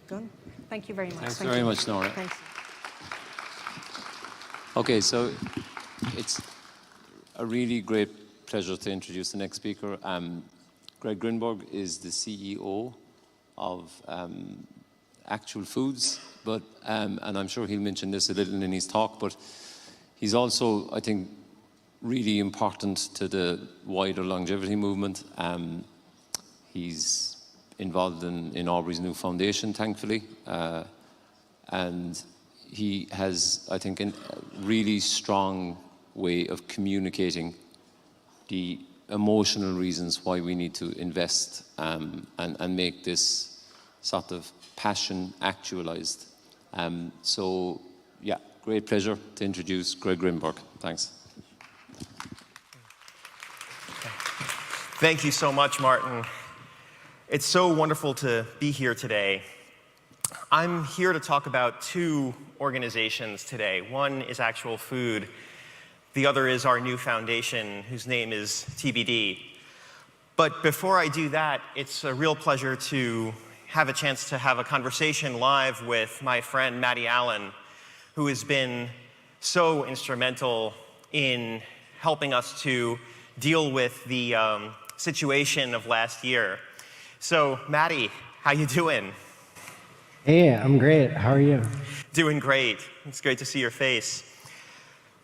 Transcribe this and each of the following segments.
Done. Thank you very much. Thanks very much, Nora. Thanks. Okay, so it's a really great pleasure to introduce the next speaker. Greg Grinberg is the CEO of Actual Foods, but and I'm sure he'll mention this a little in his talk, but he's also, I think, really important to the wider longevity movement. He's involved in Aubrey's new foundation, thankfully, and he has, I think, a really strong way of communicating the emotional reasons why we need to invest and make this sort of passion actualized. So, yeah, great pleasure to introduce Greg Grinberg. Thanks. Thank you so much, Martin. It's so wonderful to be here today. I'm here to talk about two organizations today. One is Actual Food. The other is our new foundation, whose name is TBD. But before I do that, it's a real pleasure to have a chance to have a conversation live with my friend Maddie Allen, who has been so instrumental in helping us to deal with the situation of last year. So, Maddie, how you doing? Hey, I'm great. How are you? Doing great. It's great to see your face.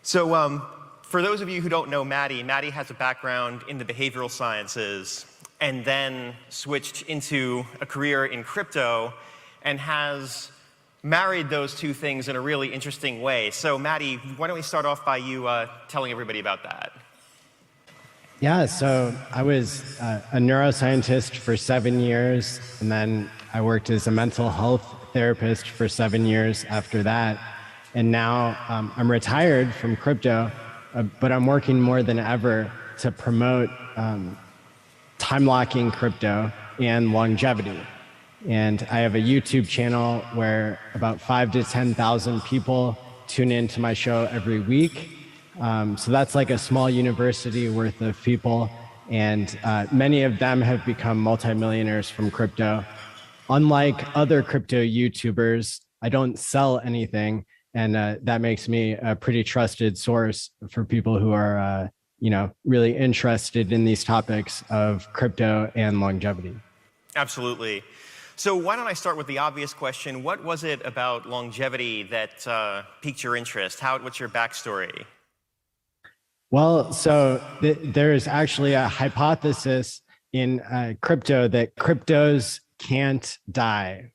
So, for those of you who don't know Maddie has a background in the behavioral sciences and then switched into a career in crypto and has married those two things in a really interesting way. So, Maddie, why don't we start off by you telling everybody about that? Yeah, so I was a neuroscientist for 7 years, and then I worked as a mental health therapist for 7 years after that. And now I'm retired from crypto, but I'm working more than ever to promote time-locking crypto and longevity. And I have a YouTube channel where about 5,000 to 10,000 people tune into my show every week. So that's like a small university worth of people, and many of them have become multimillionaires from crypto. Unlike other crypto YouTubers, I don't sell anything, and that makes me a pretty trusted source for people who are, really interested in these topics of crypto and longevity. Absolutely. So why don't I start with the obvious question? What was it about longevity that piqued your interest? What's your backstory? Well, so there's actually a hypothesis in crypto that cryptos can't die.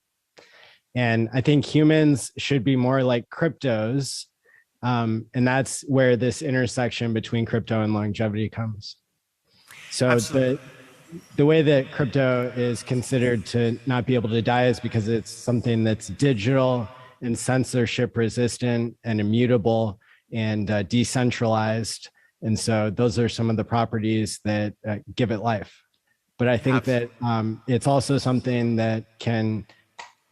And I think humans should be more like cryptos. And that's where this intersection between crypto and longevity comes. So the way that crypto is considered to not be able to die is because it's something that's digital and censorship resistant and immutable and decentralized. And so those are some of the properties that give it life. But I think that it's also something that can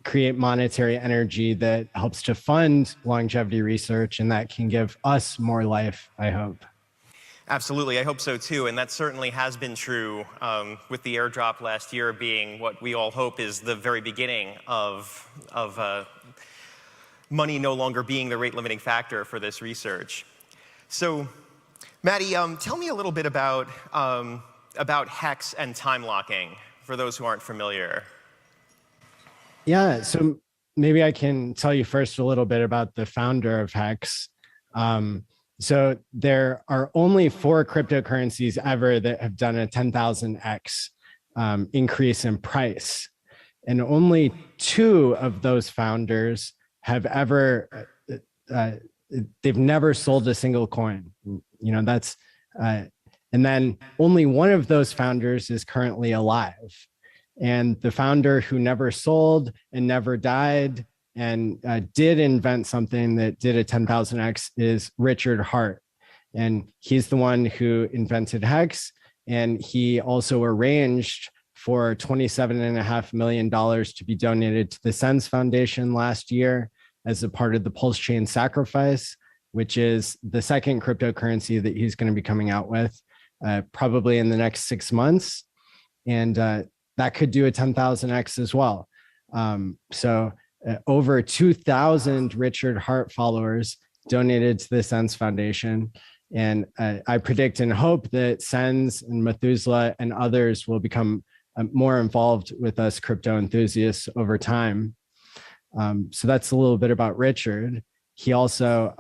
create monetary energy that helps to fund longevity research, and that can give us more life, I hope. Absolutely, I hope so too. And that certainly has been true with the airdrop last year being what we all hope is the very beginning of money no longer being the rate limiting factor for this research. So, Maddie, tell me a little bit about HEX and time locking for those who aren't familiar. Yeah, so maybe I can tell you first a little bit about the founder of HEX. So there are only 4 cryptocurrencies ever that have done a 10,000x increase in price. And only 2 of those founders have ever, they've never sold a single coin. That's, and then only 1 of those founders is currently alive. And the founder who never sold and never died and did invent something that did a 10,000x is Richard Hart. And he's the one who invented HEX. And he also arranged for $27.5 million to be donated to the Sens Foundation last year as a part of the Pulse Chain Sacrifice, which is the second cryptocurrency that he's going to be coming out with probably in the next 6 months. And that could do a 10,000x as well. Over 2,000 Richard Hart followers donated to the Sens Foundation. And I predict and hope that Sens and Methuselah and others will become more involved with us crypto enthusiasts over time. So that's a little bit about Richard. He also,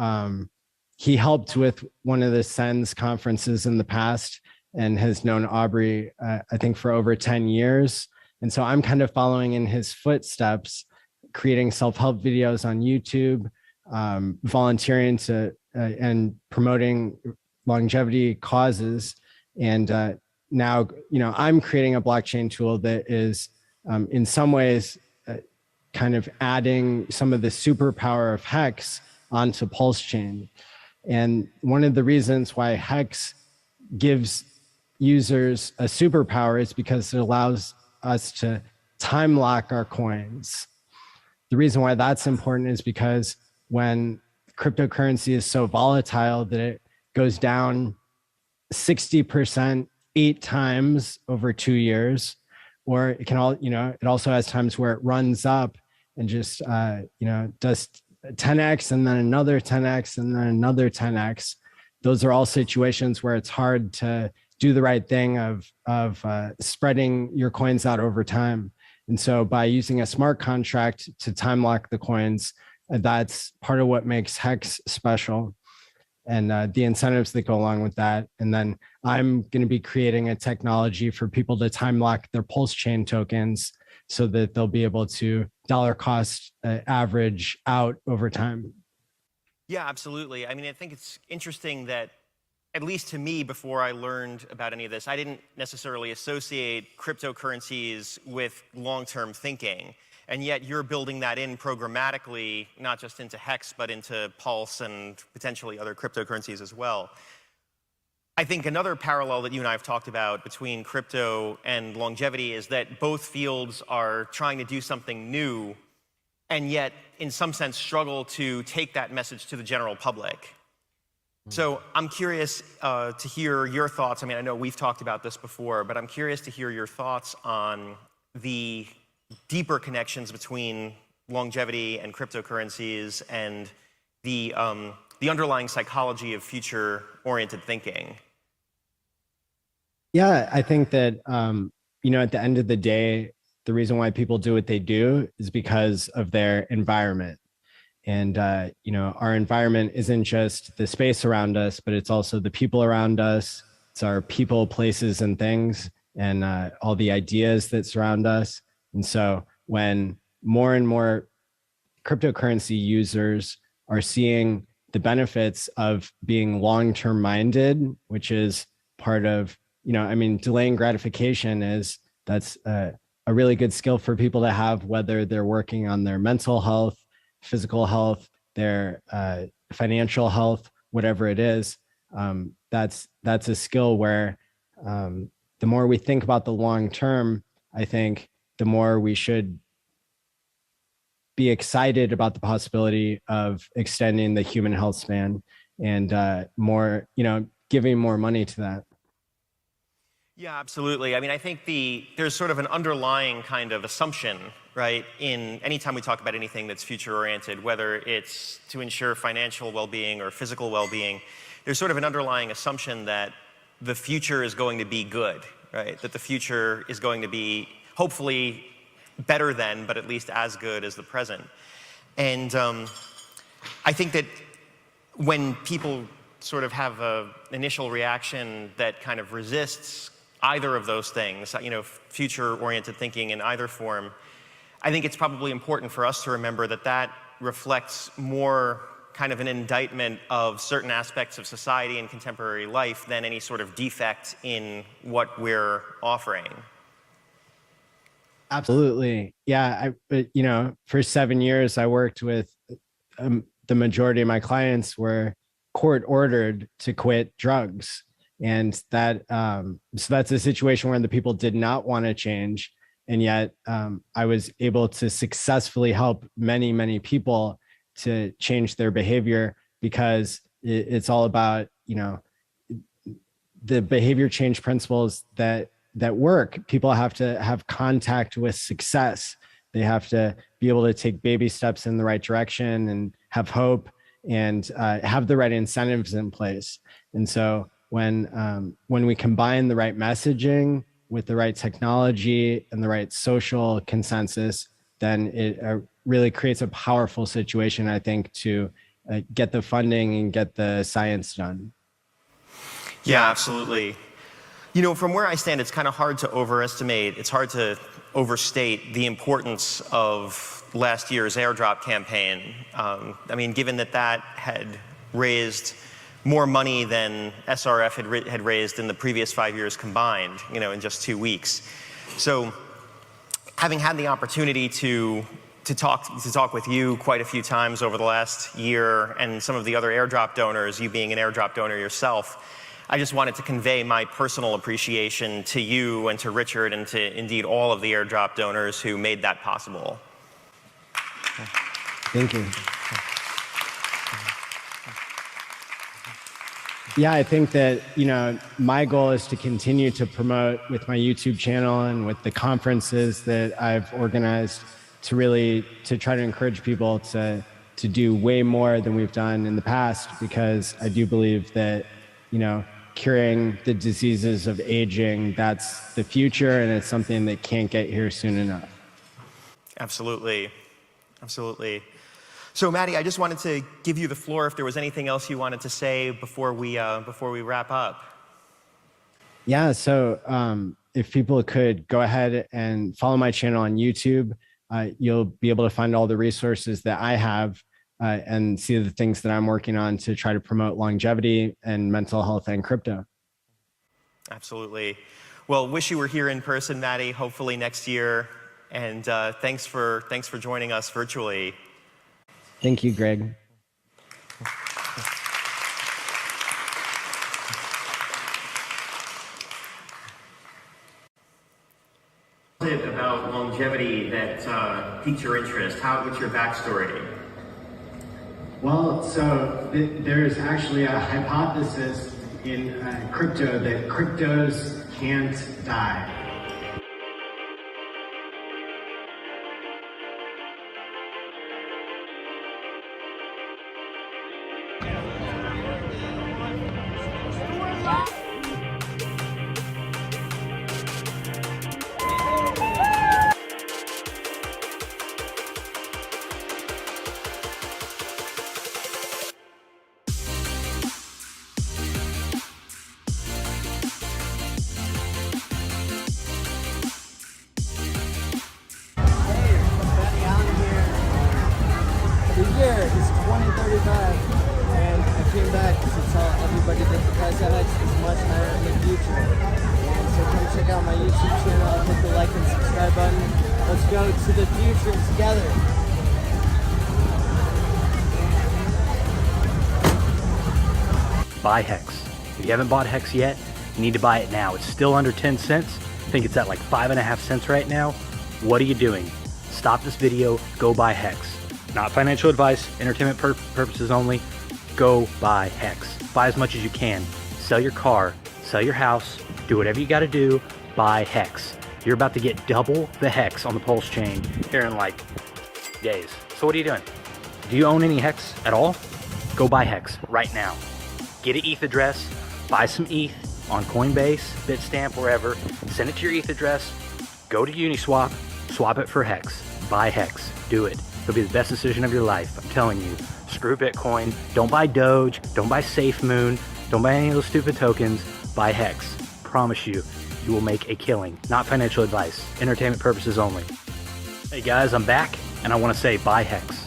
he helped with one of the Sens conferences in the past and has known Aubrey, I think, for over 10 years. And so I'm kind of following in his footsteps, creating self-help videos on YouTube, volunteering to and promoting longevity causes. And now, I'm creating a blockchain tool that is in some ways kind of adding some of the superpower of Hex onto Pulse Chain. And one of the reasons why Hex gives users a superpower is because it allows us to time lock our coins. The reason why that's important is because when cryptocurrency is so volatile that it goes down 60% 8 times over 2 years, or it can it also has times where it runs up and just does 10x and then another 10x and then another 10x. Those are all situations where it's hard to do the right thing of spreading your coins out over time. And so by using a smart contract to time lock the coins, that's part of what makes Hex special, and the incentives that go along with that. And then I'm going to be creating a technology for people to time lock their Pulse Chain tokens so that they'll be able to dollar cost average out over time. Yeah, absolutely. I mean, I think it's interesting that, at least to me, before I learned about any of this, I didn't necessarily associate cryptocurrencies with long-term thinking. And yet you're building that in programmatically, not just into Hex, but into Pulse and potentially other cryptocurrencies as well. I think another parallel that you and I have talked about between crypto and longevity is that both fields are trying to do something new, and yet, in some sense, struggle to take that message to the general public. So I'm curious to hear your thoughts. I mean, I know we've talked about this before, but I'm curious to hear your thoughts on the deeper connections between longevity and cryptocurrencies and the underlying psychology of future-oriented thinking. Yeah, I think that, at the end of the day, the reason why people do what they do is because of their environment. And, our environment isn't just the space around us, but it's also the people around us. It's our people, places, and things, and all the ideas that surround us. And so when more and more cryptocurrency users are seeing the benefits of being long-term minded, which is part of, delaying gratification that's a really good skill for people to have, whether they're working on their mental health, physical health, their financial health, whatever it is. That's a skill where the more we think about the long term, I think the more we should be excited about the possibility of extending the human health span and more, giving more money to that. Yeah, absolutely. I mean, I think there's sort of an underlying kind of assumption, right, in anytime we talk about anything that's future-oriented, whether it's to ensure financial well-being or physical well-being, there's sort of an underlying assumption that the future is going to be good, right? That the future is going to be hopefully better than, but at least as good as the present. And I think that when people sort of have an initial reaction that kind of resists either of those things, future-oriented thinking in either form, I think it's probably important for us to remember that that reflects more kind of an indictment of certain aspects of society and contemporary life than any sort of defect in what we're offering. Absolutely. Yeah. For 7 years, I worked with the majority of my clients were court ordered to quit drugs. And that, so that's a situation where the people did not want to change. And yet I was able to successfully help many, many people to change their behavior, because it's all about, the behavior change principles that work. People have to have contact with success. They have to be able to take baby steps in the right direction and have hope and have the right incentives in place. And so when we combine the right messaging with the right technology and the right social consensus, then it really creates a powerful situation, I think, to get the funding and get the science done. Yeah, absolutely. You know, from where I stand, it's kind of hard to overestimate, it's hard to overstate the importance of last year's Airdrop campaign. I mean, given that that had raised more money than SRF had raised in the previous 5 years combined, you know, in just 2 weeks. So having had the opportunity to talk with you quite a few times over the last year and some of the other Airdrop donors, you being an Airdrop donor yourself, I just wanted to convey my personal appreciation to you and to Richard and to indeed all of the Airdrop donors who made that possible. Thank you. Yeah, I think that, you know, my goal is to continue to promote with my YouTube channel and with the conferences that I've organized to try to encourage people to do way more than we've done in the past, because I do believe that, you know, curing the diseases of aging, that's the future, and it's something that can't get here soon enough. Absolutely. Absolutely. So, Maddie, I just wanted to give you the floor if there was anything else you wanted to say before we wrap up. Yeah, so if people could go ahead and follow my channel on YouTube, you'll be able to find all the resources that I have and see the things that I'm working on to try to promote longevity and mental health and crypto. Absolutely. Well, wish you were here in person, Maddie, hopefully next year. And thanks for joining us virtually. Thank you, Greg. About longevity that piqued your interest? What's your backstory? Well, so there's actually a hypothesis in crypto that cryptos can't die. It's 2035, and I came back to tell everybody that the price of X is much higher in the future. And so come check out my YouTube channel, hit the like and subscribe button. Let's go to the future together. Buy Hex. If you haven't bought Hex yet, you need to buy it now. It's still under 10 cents. I think it's at like 5.5 cents right now. What are you doing? Stop this video, go buy Hex. Not financial advice, entertainment purposes only. Go buy Hex. Buy as much as you can. Sell your car, sell your house, do whatever you gotta do, buy Hex. You're about to get double the Hex on the Pulse chain here in like days. So what are you doing? Do you own any Hex at all? Go buy Hex right now. Get an ETH address, buy some ETH on Coinbase, Bitstamp, wherever. Send it to your ETH address, go to Uniswap, swap it for Hex. Buy Hex, do it. It'll be the best decision of your life, I'm telling you. Screw Bitcoin, don't buy Doge, don't buy SafeMoon, don't buy any of those stupid tokens, buy Hex. Promise you, you will make a killing. Not financial advice, entertainment purposes only. Hey guys, I'm back, and I want to say buy Hex.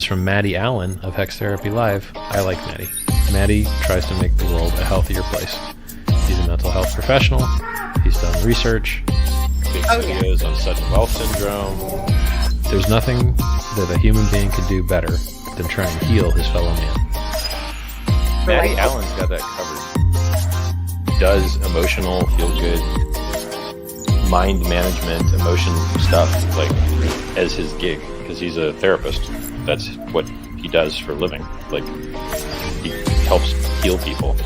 From Maddie Allen of Hex Therapy Live. I like Maddie. Maddie tries to make the world a healthier place. He's a mental health professional. He's done research. Big videos on sudden wealth syndrome. There's nothing that a human being can do better than try and heal his fellow man. Maddie Allen's got that covered. does emotional, feel good, mind management, emotion stuff like as his gig, because he's a therapist. That's what he does for a living. Like, he helps heal people.